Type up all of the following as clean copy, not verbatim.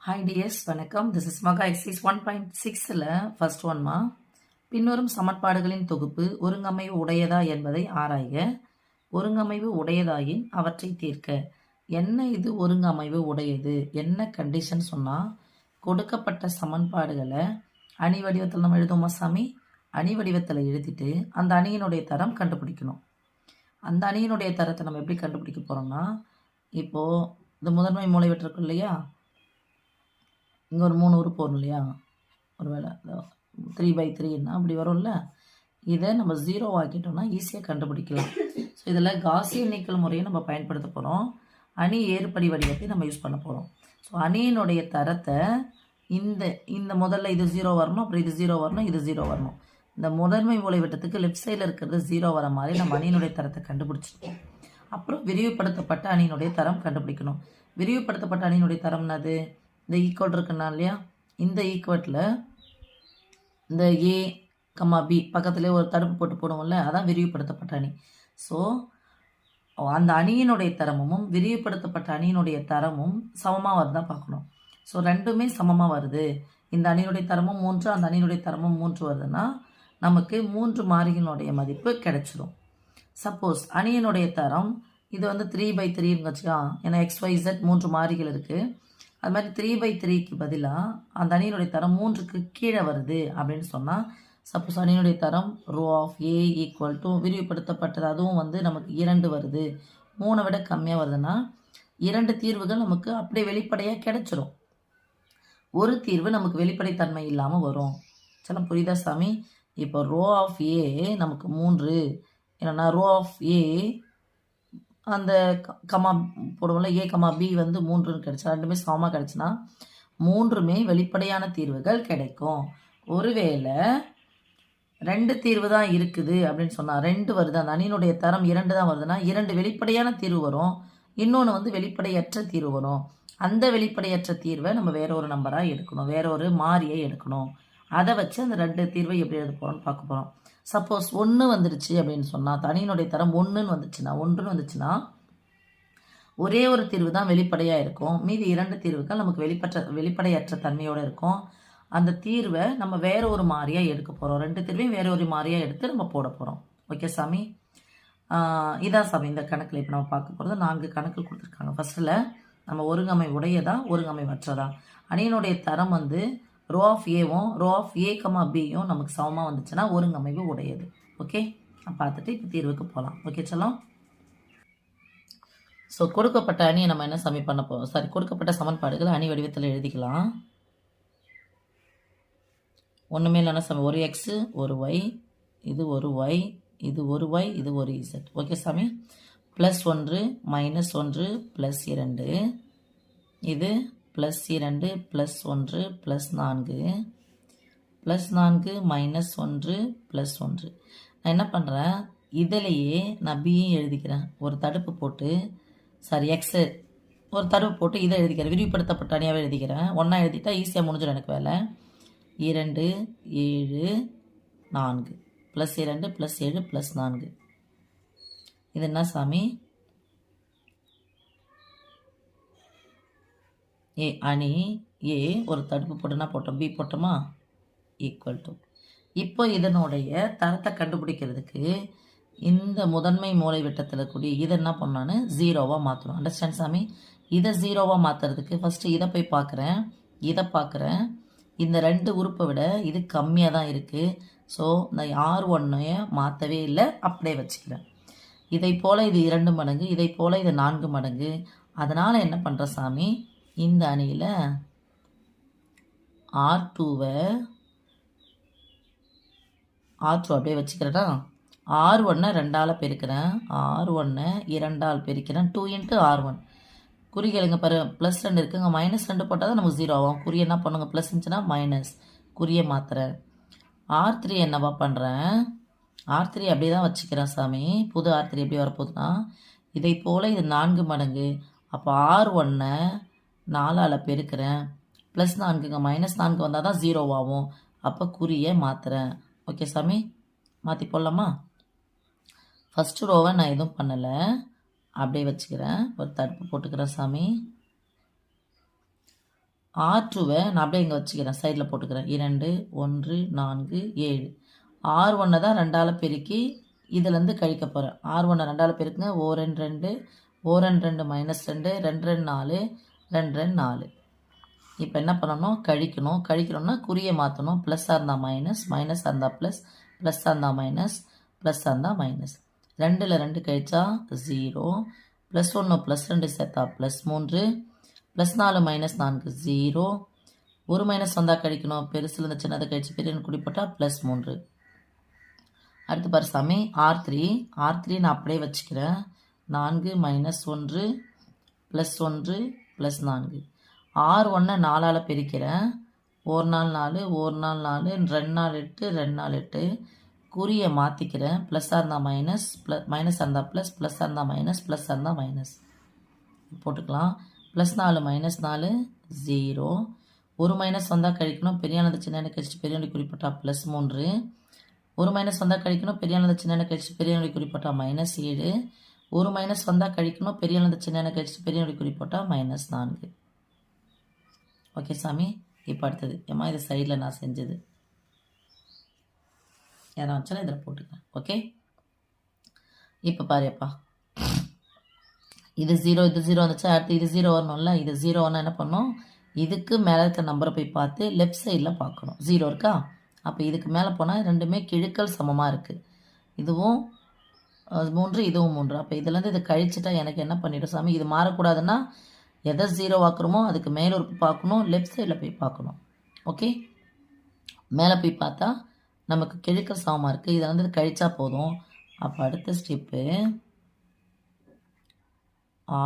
Hi DS வணக்கம். This is மகா exercise 1.6ல் first ஒன்மா. பின்வரும் சமன்பாடுகளின் தொகுப்பு ஒருங்கமைவு உடையதா என்பதை ஆராய்க. ஒருங்கமைவு உடையதாயின் அவற்றை தீர்க்க. என்ன இது ஒருங்கமைவு உடையது? என்ன கண்டிஷன் சொன்னால், கொடுக்கப்பட்ட சமன்பாடுகளை அணி வடிவத்தில் நம்ம எழுதுவோமா சாமி? அணி வடிவத்தில் எழுதிட்டு அந்த அணியினுடைய தரம் கண்டுபிடிக்கணும். அந்த அணியினுடைய தரத்தை நம்ம எப்படி கண்டுபிடிக்க போகிறோம்னா, இப்போது இந்த முதன்மை மூலைவிட்டு இருக்கு இல்லையா, இங்கே ஒரு 3 உறுப்பு வரும் இல்லையா, ஒரு வேளை 3/3ன்னா அப்படி வரும்ல, இதை நம்ம 0 ஆக்கிட்டோம்னா ஈஸியாக கண்டுபிடிக்கலாம். ஸோ இதில் காசியன் நீக்கல் முறையை நம்ம பயன்படுத்த போகிறோம். அணி ஏறுபடி வடிவத்தை நம்ம யூஸ் பண்ண போகிறோம். ஸோ அணியினுடைய தரத்தை இந்த முதல்ல இது 0 வரணும், அப்புறம் இது 0 வரணும், இது 0 வரணும். இந்த முதன்மை மூலைவிட்டத்துக்கு லெஃப்ட் சைடில் இருக்கிறது 0 வர மாதிரி நம்ம அணியினுடைய தரத்தை கண்டுபிடிச்சிட்டோம். அப்புறம் விரிவுபடுத்தப்பட்ட அணியினுடைய தரம் கண்டுபிடிக்கணும். விரிவுபடுத்தப்பட்ட அணியினுடைய தரம் என்னது? இந்த ஈக்குவல் இருக்குன்னா இல்லையா, இந்த ஈக்குவட்டில் இந்த ஏ கம்மா பி பக்கத்துலேயே ஒரு தடுப்பு போட்டு போடுவோம்ல, அதான் விரிவுபடுத்தப்பட்ட அணி. ஸோ அந்த அணியினுடைய தரமும் விரிவுபடுத்தப்பட்ட அணியினுடைய தரமும் சமமாக வருதா பார்க்கணும். ஸோ ரெண்டுமே சமமாக வருது. இந்த அணியினுடைய தரமும் 3, அந்த அணியினுடைய தரமும் 3 வருதுன்னா நமக்கு 3 மாறிகளினுடைய மதிப்பு கிடைச்சிடும். சப்போஸ் அணியினுடைய தரம் இது 3/3ன்னு வச்சுக்கா, ஏன்னா XYZ 3 மாறிகள் இருக்குது. அது மாதிரி 3/3க்கு பதிலாக அந்த அணியினுடைய தரம் 3க்கு கீழே வருது அப்படின்னு சொன்னால், சப்போஸ் அணியினுடைய தரம் row of A equal to விரிவுபடுத்தப்பட்டது, அதுவும் நமக்கு 2 வருது, 3 விட கம்மியாக வருதுன்னா 2 தீர்வுகள் நமக்கு அப்படியே வெளிப்படையாக கிடைச்சிரும். ஒரு தீர்வு நமக்கு வெளிப்படைத்தன்மை இல்லாமல் வரும். சில புரியுதா சாமி? இப்போ ரோ ஆஃப் ஏ நமக்கு 3, என்னென்னா ரோ ஆஃப் ஏ அந்த கமா போடுவோம்ல, ஏ கமா பி 3ன்னு கிடைச்சா, ரெண்டுமே சமமாக கிடைச்சுன்னா 3மே வெளிப்படையான தீர்வுகள் கிடைக்கும். ஒருவேளை 2 தீர்வு தான் இருக்குது அப்படின்னு சொன்னால், 2 வருது, அந்த அணியினுடைய தரம் 2 தான் வருதுன்னா 2 வெளிப்படையான தீர்வு வரும், இன்னொன்று வெளிப்படையற்ற தீர்வு வரும். அந்த வெளிப்படையற்ற தீர்வை நம்ம வேற ஒரு நம்பராக எடுக்கணும், வேற ஒரு மாறியை எடுக்கணும். அதை வச்சு அந்த 2 தீர்வை எப்படி எழுத போகிறோம்னு பார்க்க போகிறோம். சப்போஸ் 1 வந்துடுச்சு அப்படின்னு சொன்னால், தனியினுடைய தரம் 1ன்னு வந்துச்சுன்னா ஒரே ஒரு தீர்வு தான் வெளிப்படையாக இருக்கும், மீதி 2 தீர்வுகள் நமக்கு வெளிப்படையற்ற தன்மையோடு இருக்கும். அந்த தீர்வை நம்ம வேற ஒரு மாறியாக எடுக்க போகிறோம். 2 தீர்வையும் வேற ஒரு மாறியாக எடுத்து நம்ம போட போகிறோம். ஓகே சாமி? இதான் சாமி இந்த கணக்கில் இப்போ நம்ம பார்க்க போகிறது 4 கணக்கு கொடுத்துருக்காங்க. ஃபர்ஸ்ட்டில் நம்ம ஒருங்கமை உடையதா ஒருங்கமை மற்றதா, அணியினுடைய தரம் ரோ ஆஃப் ஏவும் ரோ ஆஃப் ஏ கமா பியும் நமக்கு சமமாக வந்துச்சுன்னா ஒருங்கமைவு உடையது. ஓகே, பார்த்துட்டு இப்போ தீர்வுக்கு போகலாம். ஓகே செல்லம்? ஸோ கொடுக்கப்பட்ட அணியை நம்ம என்ன சாமி பண்ண போகிறோம்? கொடுக்கப்பட்ட சமன்பாடுகள் அணி வடிவத்தில் எழுதிக்கலாம். ஒன்றுமே இல்லைன்னா சாமி, ஒரு எக்ஸு ஒரு ஒய், இது ஒரு ஒய், இது ஒரு ஒய், இது ஒரு இசட். ஓகே சாமி? +1 -1 +2, இது +2 +1 +4 +4 -1 +1. நான் என்ன பண்ணுறேன், இதிலையே நான் பியும் எழுதிக்கிறேன். ஒரு தடுப்பு போட்டு எக்ஸு ஒரு தடுப்பு போட்டு இதை எழுதிக்கிறேன், விரிவுபடுத்தப்பட்ட அணியாகவே எழுதிக்கிறேன். ஒன்றா எழுதிட்டா ஈஸியாக முடிஞ்சிடும் எனக்கு வேலை. 2 7 4 +2 +7 +4. இது என்ன சாமி? ஏ அணி ஏ ஒரு தடுப்பு போட்டுனா போட்டோம், பி போட்டோமா, ஈக்குவல் டு. இப்போ இதனுடைய தரத்தை கண்டுபிடிக்கிறதுக்கு இந்த முதன்மை மூலை விட்டத்தில் கூடிய இதை என்ன பண்ணான்னு 0வாக மாற்றணும். அண்டர்ஸ்டாண்ட் சாமி? இதை 0வாக மாற்றுறதுக்கு ஃபஸ்ட்டு இதை போய் பார்க்குறேன், இதை பார்க்குறேன். இந்த 2 உறுப்பை விட இது கம்மியாக தான் இருக்குது. ஸோ இந்த R1 மாற்றவே இல்லை, அப்படியே வச்சுக்கிறேன். இதை போல் இது 2 மடங்கு, இதை போல் இது 4 மடங்கு. அதனால் என்ன பண்ணுற சாமி, இந்த அணியில் R2 அப்படியே வச்சுக்கிறேன்னா, R1 2ஆல் பெருக்கிறேன், R1 2ஆல் பெருக்கிறேன், 2 × R1. குறிகளுங்க பாரு, +2 இருக்குங்க, -2 போட்டால் தான் நமக்கு 0 ஆகும். குறி என்ன பண்ணுங்க, ப்ளஸ் இருந்துச்சுன்னா மைனஸ், குறியை மாற்றுறேன். R3 என்னவா பண்ணுறேன், R3 அப்படியே தான் வச்சுக்கிறேன் சாமி. புது R3 எப்படி வரப்போகுதுன்னா, இதை போல் இது 4 மடங்கு. அப்போ R1 4ஆல் பெருக்கிறேன், +4ங்க, -4 வந்தால் தான் 0 ஆகும். அப்போ குறியை மாற்றுறேன். ஓகே சாமி? மாற்றி போடலாமா? ஃபஸ்ட்டு ரோவை நான் எதுவும் பண்ணலை, அப்படியே வச்சுக்கிறேன். ஒரு தடுப்பு போட்டுக்கிறேன் சாமி. R2வை நான் அப்படியே இங்கே வச்சுக்கிறேன், சைடில் போட்டுக்கிறேன். 2 1 4 7. R1 தான் 2ஆல் பெருக்கி இதுலேருந்து கழிக்க போகிறேன். R1 2ஆல் பெருக்குங்க. 1 2 2 1 2 -2 2 2 4 2 2 4. இப்போ என்ன பண்ணணும், கழிக்கணும்னா குறியை மாற்றணும். ப்ளஸ்ஸாக இருந்தால் மைனஸ், மைனஸாக இருந்தால் ப்ளஸ், ப்ளஸ்ஸாக இருந்தால் மைனஸ், ப்ளஸ்ஸாக இருந்தால் மைனஸ். 2ல் 2 கழிச்சா 0, +1 +2 சேர்த்தா +3, +4 -4 0. ஒரு மைனஸ் வந்தால் கழிக்கணும், பெருசில் இந்த சின்னதை கழிச்சு பெரிய குடி போட்டால் +3. அடுத்து பாரு சாமி, R3 நான் அப்படியே வச்சுக்கிறேன். 4 -1 +1 +4. R1 4ஆல் பெருக்கிறேன். 1 4 4 1 4 4 2 4 8 2 4 8. குறியை மாற்றிக்கிறேன். ப்ளஸ்ஸாக இருந்தால் மைனஸ், மைனஸாக இருந்தால் ப்ளஸ், ப்ளஸ்ஸாக இருந்தால் மைனஸ், ப்ளஸ்ஸாக இருந்தால் மைனஸ் போட்டுக்கலாம். +4 -4 0. ஒரு மைனஸ் வந்தால் கழிக்கணும், பெரியானது சின்ன கழிச்சு பெரியனுடைய குறிப்பிட்டா +3. ஒரு மைனஸ் வந்தால் கழிக்கணும், பெரியானது சின்ன கழிச்சு பெரியனுடைய குறிப்பிட்டா -7. ஒரு மைனஸ் வந்தால் கழிக்கணும், பெரியானது சின்ன கழிச்சு பெரியனுடைய குறிப்பிட்டா -4. ஓகே சாமி. இப்போ அடுத்தது ஏமா இது சைடில் நான் செஞ்சது யாரும் வச்சாலும் இதில் போட்டுக்கிறேன். ஓகே, இப்போ பாருப்பா, இது 0 இது 0 வந்துச்சு. அடுத்து இது 0 வரணும்ல, இது 0 வரணும். என்ன பண்ணணும், இதுக்கு மேலே இருக்க நம்பரை போய் பார்த்து லெஃப்ட் சைடில் பார்க்கணும். 0 இருக்கா, அப்போ இதுக்கு மேலே போனால் ரெண்டுமே கிழுக்கள் சமமாக இருக்குது. இதுவும் 3, இதுவும் 3. அப்போ இதுலேருந்து இது கழிச்சிட்டா எனக்கு என்ன பண்ணிவிடும் சாமி, இது மாறக்கூடாதுன்னா எதை 0 ஆக்குறோமோ அதுக்கு மேலே ஒரு பார்க்கணும், லெஃப்ட் சைடில் போய் பார்க்கணும். ஓகே, மேலே போய் பார்த்தா நமக்கு கிழக்கல் சமமாக இருக்குது. இதை வந்து கழிச்சா போதும். அப்போ அடுத்த ஸ்டெப்பு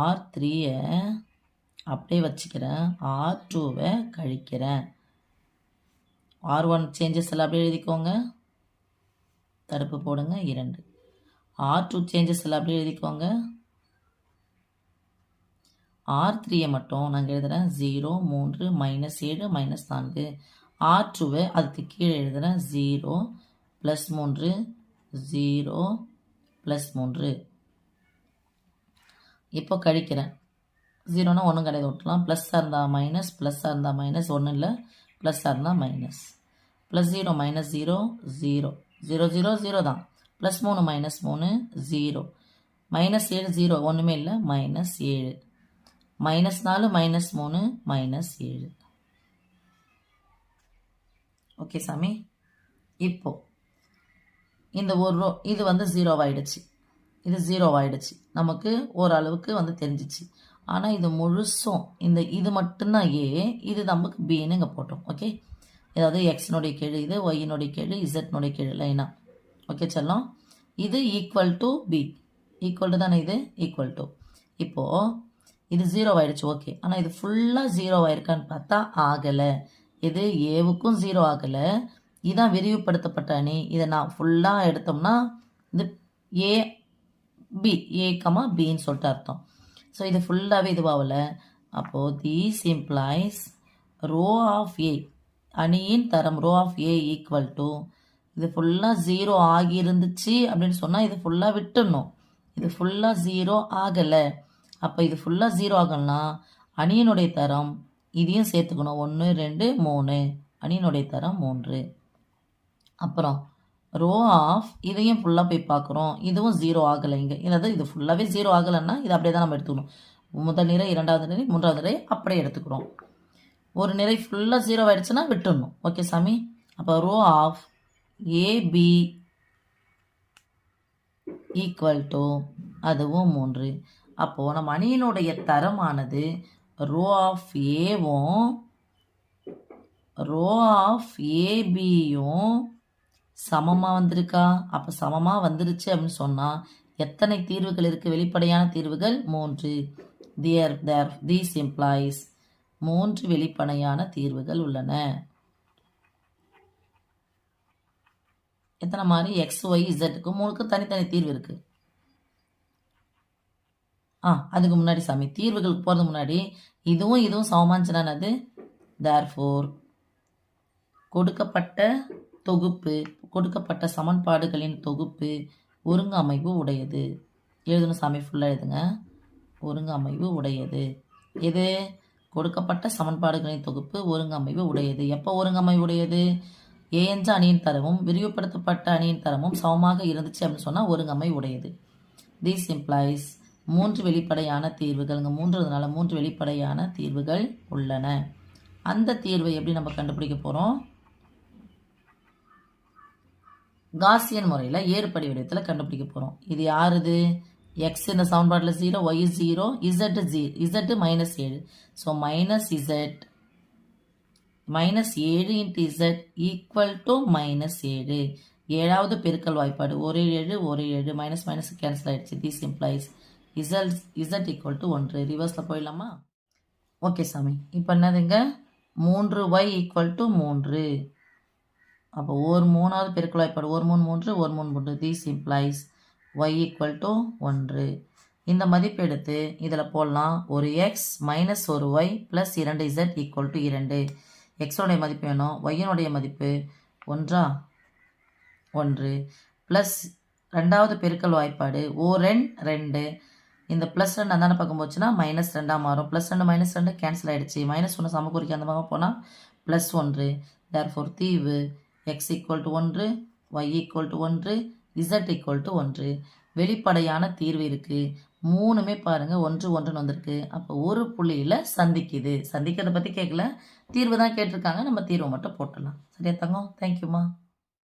R3யை அப்படியே வச்சுக்கிறேன், R2வை கழிக்கிறேன். R1 சேஞ்சஸ் எல்லாம் அப்படியே எழுதிக்கோங்க, தடுப்பு போடுங்க 2. R2 சேஞ்சஸ் எல்லாம் அப்படியே எழுதிக்கோங்க. R3யை மட்டும் நாங்கள் எழுதுகிறேன் 0 3 -7 -4. R2வை அதுக்கு கீழே எழுதுகிறேன் 0 +3 0 +3. இப்போ கழிக்கிறேன். 0னா ஒன்றும் கிடையாது, விட்டுலாம். ப்ளஸ்ஸாக இருந்தால் மைனஸ், ப்ளஸ்ஸாக இருந்தால் மைனஸ், ஒன்றும் இல்லை, ப்ளஸ்ஸாக இருந்தால் மைனஸ். +0 -0 0 0 0 0 தான். +3 -3 0. -7 0 ஒன்றுமே இல்லை, -7. -4 -3 -7. ஓகே சாமி. இப்போ இந்த ஒரு ரோ இது வந்து 0 ஆயிடுச்சு, இது 0 ஆயிடுச்சு. நமக்கு ஓரளவுக்கு வந்து தெரிஞ்சிச்சு. ஆனால் இது முழுசும் இது மட்டும்தான் ஏ, இது நமக்கு பின்னு இங்கே போட்டோம். ஓகே, ஏதாவது எக்ஸினுடைய கீழ் இது, ஒய்யினுடைய கீழ், இசட்னுடைய கீழ் லைனா. ஓகே செல்லம், இது equal to B, equal to தானே, இது ஈக்குவல் டு. இப்போது இது 0 ஆயிடுச்சு. ஓகே, ஆனால் இது ஃபுல்லாக 0 ஆயிருக்கான்னு பார்த்தா ஆகலை. இது ஏவுக்கும் 0 ஆகலை. இதுதான் விரிவுபடுத்தப்பட்ட அணி. இதை நான் ஃபுல்லாக எடுத்தோம்னா இது ஏ பி, ஏ கமா பின்னு சொல்லிட்டு அர்த்தம். ஸோ இது ஃபுல்லாகவே இதுவாகல. அப்போது these implies row of A, அணியின் தரம் row of A equal to, இது ஃபுல்லாக 0 ஆகி இருந்துச்சு அப்படின்னு சொன்னால் இது ஃபுல்லாக விட்டுடணும். இது ஃபுல்லாக 0 ஆகலை. அப்போ இது ஃபுல்லாக 0 ஆகலைன்னா அணியினுடைய தரம் இதையும் சேர்த்துக்கணும். 1 2 3, அணியினுடைய தரம் 3. அப்புறம் ரோ ஆஃப் இதையும் ஃபுல்லாக போய் பார்க்குறோம், இதுவும் 0 ஆகலை. இங்கே அதாவது இது ஃபுல்லாகவே 0 ஆகலைன்னா இது அப்படியே தான் நம்ம எடுத்துக்கணும். முதல் நிரை, இரண்டாவது நிரை, மூன்றாவது நிரை அப்படியே எடுத்துக்கிறோம். ஒரு நிரை ஃபுல்லாக 0 ஆயிடுச்சுன்னா விட்டுடணும். ஓகே சாமி. அப்போ row of AB equal to அதுவும் 3. அப்போது நம்ம அணியினுடைய தரமானது ரோ ஆஃப் ஏவும் ரோ ஆஃப் ஏபியும் சமமாக வந்திருக்கா? அப்போ சமமாக வந்துருச்சு அப்படின்னு சொன்னால் எத்தனை தீர்வுகள் இருக்குது? வெளிப்படையான தீர்வுகள் 3. தீஸ் இம்ப்ளாய்ஸ் 3 வெளிப்படையான தீர்வுகள் உள்ளன. எத்தனை மாதிரி? எக்ஸ் ஒய் இசட்டுக்கு 3க்கு தனித்தனி தீர்வு இருக்குது. அதுக்கு முன்னாடி சாமி, தீர்வுகளுக்கு போகிறதுக்கு முன்னாடி இதுவும் சமமாச்சுனானது. தேர்ஃபோர் கொடுக்கப்பட்ட தொகுப்பு, கொடுக்கப்பட்ட சமன்பாடுகளின் தொகுப்பு ஒருங்கமைவு உடையது. எழுதணும் சாமி, ஃபுல்லாக எழுதுங்க. ஒருங்கமைவு உடையது. எது? கொடுக்கப்பட்ட சமன்பாடுகளின் தொகுப்பு ஒருங்கமைவு உடையது. எப்போ ஒருங்கமைவு உடையது? A என்ற அணியின் தரமும் விரிவுபடுத்தப்பட்ட அணியின் தரமும் சமமாக இருந்துச்சு அப்படின்னு சொன்னால் ஒருங்கமை உடையது. This implies 3 வெளிப்படையான தீர்வுகள். இங்கே 3னால 3 வெளிப்படையான தீர்வுகள் உள்ளன. அந்த தீர்வை எப்படி நம்ம கண்டுபிடிக்க போகிறோம்? காசியன் முறையில் ஏறுபடி வடிவத்தில் கண்டுபிடிக்க போகிறோம். இது யாருது? x இந்த சமன்பாட்டில் 0, y 0, z minus 7. So minus z minus 7 into z equal to minus 7. 7வது பெருக்கல் வாய்ப்பாடு 1 7 1 7 மைனஸ் மைனஸ் கேன்சல் ஆயிடுச்சு. This implies z equal to 1. ரிவர்ஸில் போயிடலாமா? ஓகே சாமி. இப்போ என்னதுங்க? 3y equal to 3. அப்போ ஒரு 3வது பெருக்கல் வாய்ப்பாடு 1 3 3 1 3 3. This implies y equal to 1. இந்த மதிப்பு எடுத்து இதில் போடலாம். ஒரு x மைனஸ் ஒரு y plus 2z equal to 2. எக்ஸோடைய மதிப்பு வேணும். ஒய்யனுடைய மதிப்பு 1 ப்ளஸ் 2வது பெருக்கல் வாய்ப்பாடு ஓரெண் 2. இந்த ப்ளஸ் 2 அந்தாண்ட பக்கம் போச்சுன்னா மைனஸ் 2 மாறும். ப்ளஸ் 2 மைனஸ் 2 கேன்சல் ஆகிடுச்சு. மைனஸ் 1 சமக்குறிக்கு அந்த பக்கம் போனால் ப்ளஸ் 1. தேர்ஃபோர் தீர்வு x equal to 1, y equal to 1, z equal to 1. வெளிப்படையான தீர்வு இருக்குது. 3மே பாருங்கள் 1 1 வந்திருக்கு. அப்போ ஒரு புள்ளியில் சந்திக்கிறத பற்றி கேட்கல, தீர்வு தான் கேட்டிருக்காங்க. நம்ம தீர்வை மட்டும் போட்டுடலாம். சரியா தங்கம்? தேங்க்யூம்மா.